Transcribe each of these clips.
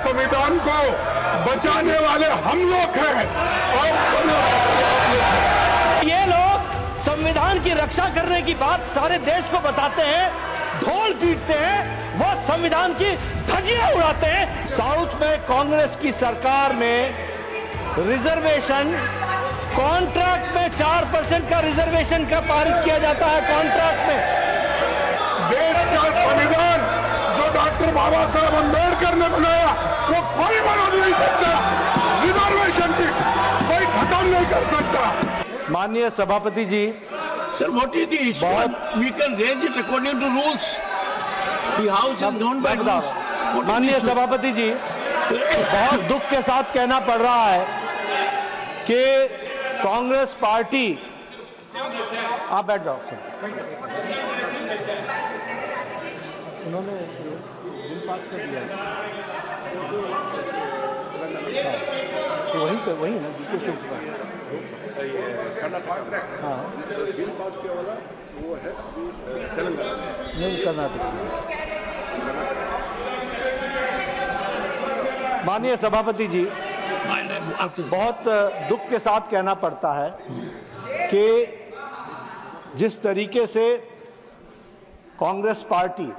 संविधान को बचाने वाले हम लोग हैं और ये लोग संविधान की रक्षा करने की बात सारे देश को बताते हैं, ढोल पीटते हैं, वो संविधान की धज्जियां उड़ाते हैं। साउथ में कांग्रेस की सरकार में रिजर्वेशन कॉन्ट्रैक्ट में 4% का रिजर्वेशन का पारित किया जाता है। कॉन्ट्रैक्ट में देश का संविधान जो डॉक्टर बाबा साहब अम्बेडकर ने बनाया वो कोई बदल नहीं सकता। रिजर्वेशन की कोई खत्म नहीं कर सकता। माननीय सभापति जी, Sir, what is the issue? We can raise it according to rules. The House is known by rules. माननीय सभापति जी, बहुत दुख के साथ कहना पड़ रहा है कि कांग्रेस पार्टी, आप बैठ जाओ। उन्होंने बिल पास कर दिया तो वही है ना, हाँ बिल पास किया वाला वो है तेलंगाना नहीं, कर्नाटक। माननीय सभापति जी, बहुत दुख के साथ कहना पड़ता है कि जिस तरीके से कांग्रेस पार्टी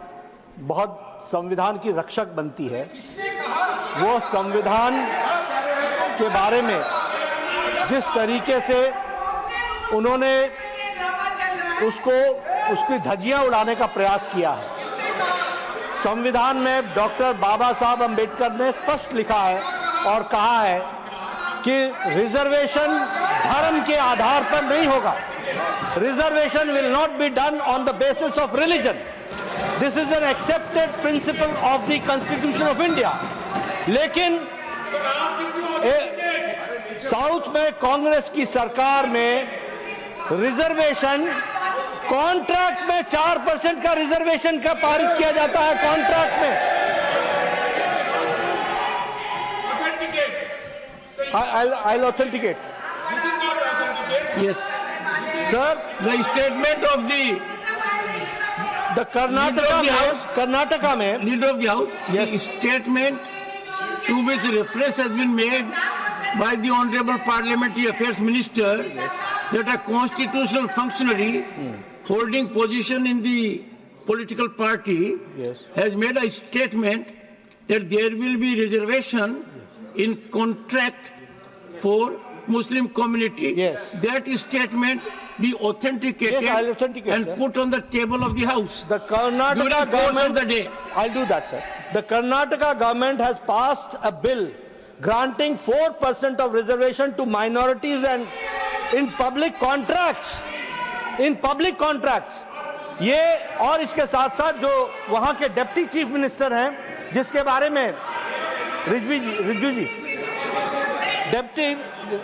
बहुत संविधान की रक्षक बनती है, वो संविधान के बारे में जिस तरीके से उन्होंने उसकी धज्जियां उड़ाने का प्रयास किया है। संविधान में डॉक्टर बाबा साहब अंबेडकर ने स्पष्ट लिखा है और कहा है कि रिजर्वेशन धर्म के आधार पर नहीं होगा। Reservation will not be done on the basis of religion. This is an accepted principle of the constitution of India. लेकिन साउथ में कांग्रेस की सरकार में रिजर्वेशन कॉन्ट्रैक्ट में 4% का रिजर्वेशन का पारित किया जाता है। कॉन्ट्रैक्ट में I'll authenticate. Yes. Sir, The statement of the Karnataka में Leader of the House, Yes. the statement to which reference has been made by the Honorable Parliamentary Affairs Minister that a constitutional functionary holding position in the political party Yes. has made a statement that there will be reservation in contract for Muslim community. Yes. That statement be authenticated Yes, I'll authenticate, and sir. put on the table of the House. the Karnataka During the course of government, the day. I'll do that, sir. The Karnataka government has passed a bill granting 4% of reservation to minorities and in public contracts. In public contracts. ये और इसके साथ साथ जो वहां के deputy chief minister हैं, जिसके बारे में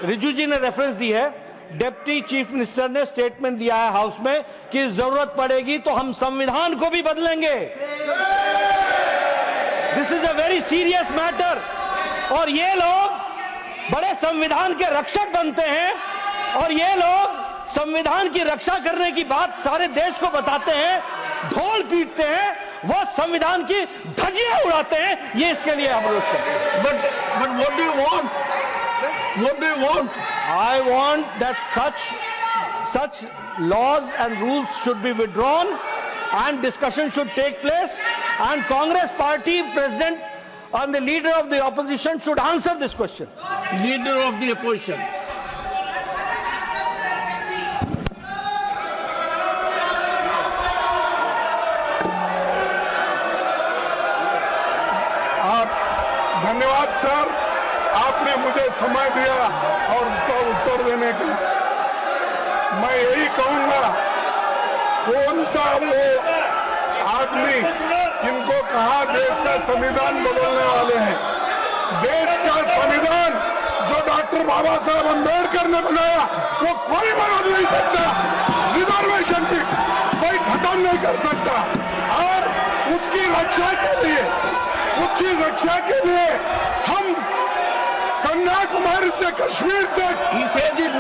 रिजू जी ने रेफरेंस दी है, डिप्टी चीफ मिनिस्टर ने स्टेटमेंट दिया है हाउस में कि जरूरत पड़ेगी तो हम संविधान को भी बदलेंगे। This is a very serious matter. और ये लोग बड़े संविधान के रक्षक बनते हैं और ये लोग संविधान की रक्षा करने की बात सारे देश को बताते हैं, ढोल पीटते हैं, वो संविधान की धज्जियां उड़ाते हैं। ये इसके लिए हम रोज करते हैं। But what do you want? What do you want? I want that such laws and rules should be withdrawn and discussion should take place, and Congress party president and the leader of the opposition should answer this question. Leader of the opposition. धन्यवाद sir, आपने मुझे समय दिया और उसका उत्तर देने का। मैं यही कहूंगा, कौन सा वो आदमी जिनको कहा देश का संविधान बदलने वाले हैं। देश का संविधान जो डॉक्टर बाबा साहब अम्बेडकर ने बनाया वो कोई बदल नहीं सकता। रिजर्वेशन की कोई खत्म नहीं कर सकता। और उसकी रक्षा के लिए हम कन्याकुमारी से कश्मीर तक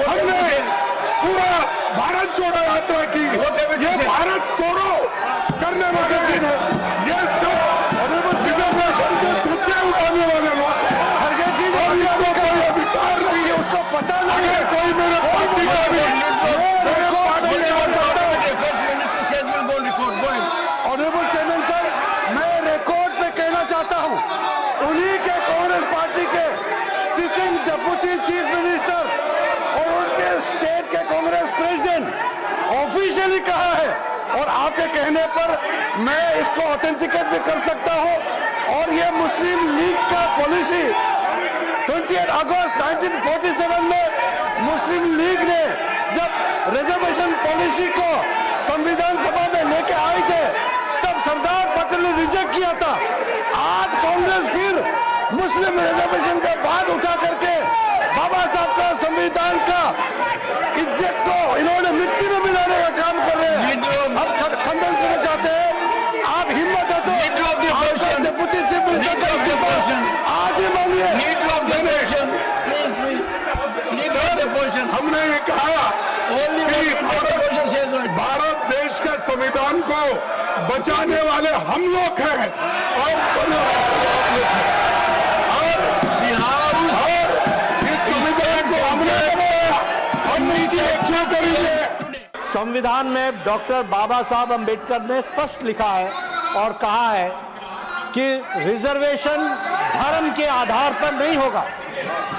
हमने पूरा भारत जोड़ो यात्रा की। ये भारत तोड़ो करने वाले, ये सब रिजर्वेशन के धज्जे उड़ाने वाले लोग डिप्टी चीफ मिनिस्टर और उनके स्टेट के कांग्रेस प्रेसिडेंट ऑफिशियली कहा है, और आपके कहने पर मैं इसको ऑथेंटिकेट भी कर सकता हूं। और ये मुस्लिम लीग का पॉलिसी 28 अगस्त 1947 में मुस्लिम लीग ने जब रिजर्वेशन पॉलिसी को संविधान सभा में लेके आए थे, तब सरदार पटेल ने रिजेक्ट किया था। आज कांग्रेस फिर मुस्लिम रिजर्वेशन के बाद उठा करके बाबा साहब का संविधान का इज्जत को इन्होंने मिट्टी में मिलाने का काम कर रहे हैं। हम खंडन करना चाहते हैं। आप हिम्मत है तो डिप्टी चीफ मिनिस्टर का इस्तीफा आज ही मांगिए। हमने ये कहा कि भारत देश के संविधान को बचाने वाले हम लोग हैं और इस संविधान को हमने बनाया, हमने इसकी रक्षा करेंगे। संविधान में डॉक्टर बाबा साहब अंबेडकर ने स्पष्ट लिखा है और कहा है कि रिजर्वेशन धर्म के आधार पर नहीं होगा।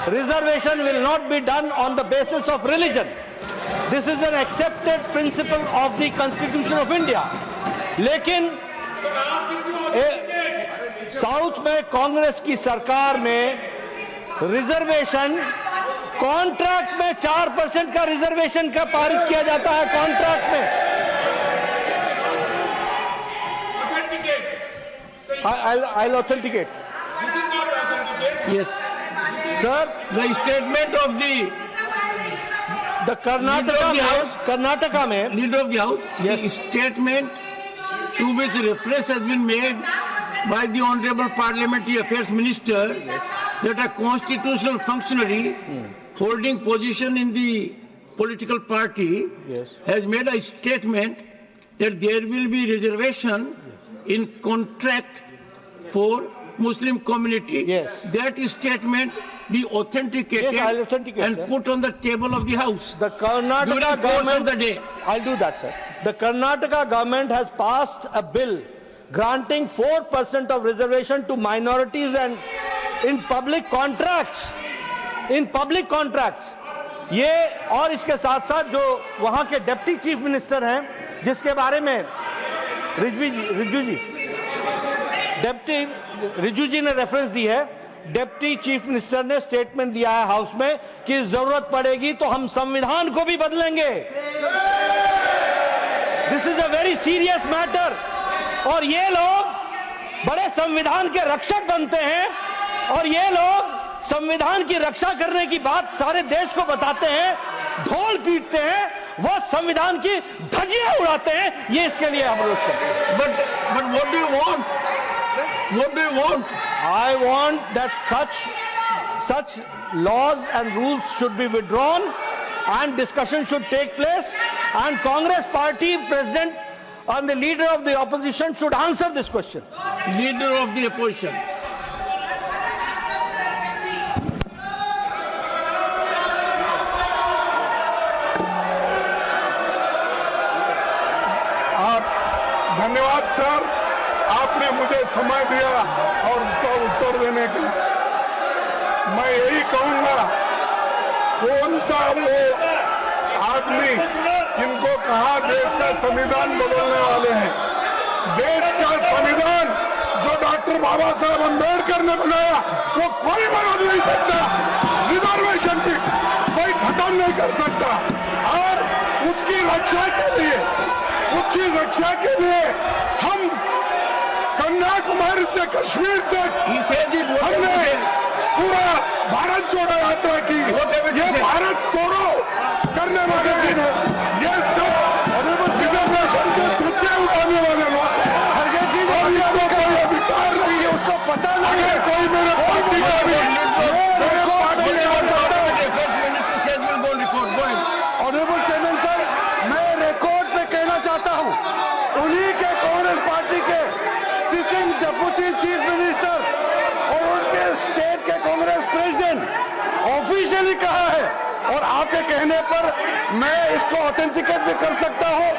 Reservation will not be done on the basis of religion. This is an accepted principle of the Constitution of India. लेकिन साउथ में कांग्रेस की सरकार में रिजर्वेशन कॉन्ट्रैक्ट में 4% का रिजर्वेशन का पारित किया जाता है। कॉन्ट्रैक्ट में I'll authenticate. Yes. Sir, The statement of the Karnataka में leader of the house, Yes. the statement to which reference has been made by the Honorable Parliamentary Affairs Minister that a constitutional functionary holding position in the political party Yes. has made a statement that there will be reservation in contract for Muslim community. Yes. That statement be authenticated Yes, I'll authenticate, and sir. put on the table of the house. The Karnataka During course government, of the day. I'll do that, sir. The Karnataka government has passed a bill granting 4% of reservation to minorities and in public contracts. In public contracts. ये और इसके साथ साथ जो वहां के deputy chief minister हैं, जिसके बारे में रिजू जी ने रेफरेंस दी है, डिप्टी चीफ मिनिस्टर ने स्टेटमेंट दिया है हाउस में कि जरूरत पड़ेगी तो हम संविधान को भी बदलेंगे। This is a very serious matter. और ये लोग बड़े संविधान के रक्षक बनते हैं और ये लोग संविधान की रक्षा करने की बात सारे देश को बताते हैं, ढोल पीटते हैं, वो संविधान की धज्जियां उड़ाते हैं। ये इसके लिए हम रोज करते हैं। But what do you want? What do you want? I want that such laws and rules should be withdrawn and discussion should take place, and Congress party president and the leader of the opposition should answer this question. Leader of the opposition. धन्यवाद sir, आपने मुझे समय दिया और उसका उत्तर देने का। मैं यही कहूंगा, कौन सा वो आदमी इनको कहा देश का संविधान बदलने वाले हैं। देश का संविधान जो डॉक्टर बाबा साहब अम्बेडकर ने बनाया वो कोई बदल नहीं सकता। रिजर्वेशन की कोई खत्म नहीं कर सकता। और उसकी रक्षा के लिए हम कन्याकुमारी से कश्मीर तक हमने पूरा भारत जोड़ो यात्रा की। ये भारत तोड़ो करने वाले ये सब रिजर्वेशन के धज्जे उड़ाने वाले लोग हैं। और ये कोई अधिकार नहीं है, उसको पता नहीं है। कोई मेरे पार्टी का भी ऑनरेबल चेयरमैन सर, मैं रिकॉर्ड पे कहना चाहता हूं, उन्हीं के कांग्रेस पार्टी के सिटिंग डिप्टी चीफ मिनिस्टर और उनके स्टेट के कांग्रेस प्रेसिडेंट ऑफिशियली कहा है, और आपके कहने पर मैं इसको ऑथेंटिकेट भी कर सकता हूं।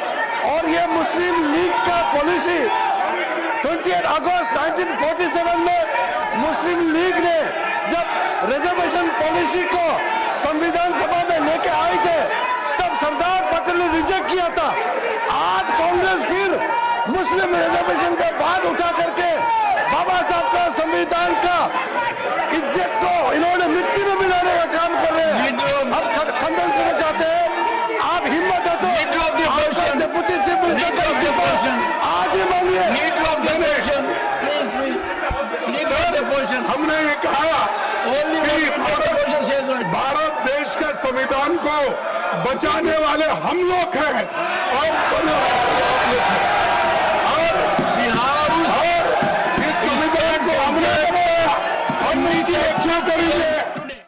और ये मुस्लिम लीग का पॉलिसी 28 अगस्त 1947 में मुस्लिम लीग ने जब रिजर्वेशन पॉलिसी को सभा में लेके आए थे तब सरदार पटेल ने रिजेक्ट किया था। आज कांग्रेस फिर मुस्लिम रिजर्वेशन का बात उठा करके बाबा साहब का संविधान का इज्जत को इन्होंने मिट्टी में मिलाने का काम कर रहे हैं। हम खंडन करना चाहते हैं। आप हिम्मत है तो डिप्टी चीफ मिनिस्टर का इस्तीफा आज ही मांगिए। हमने ये कहा कि भारत देश के संविधान को बचाने वाले हम लोग हैं और बिहार और इस संविधान को हमने बनाया, हम नीति क्यों करेंगे।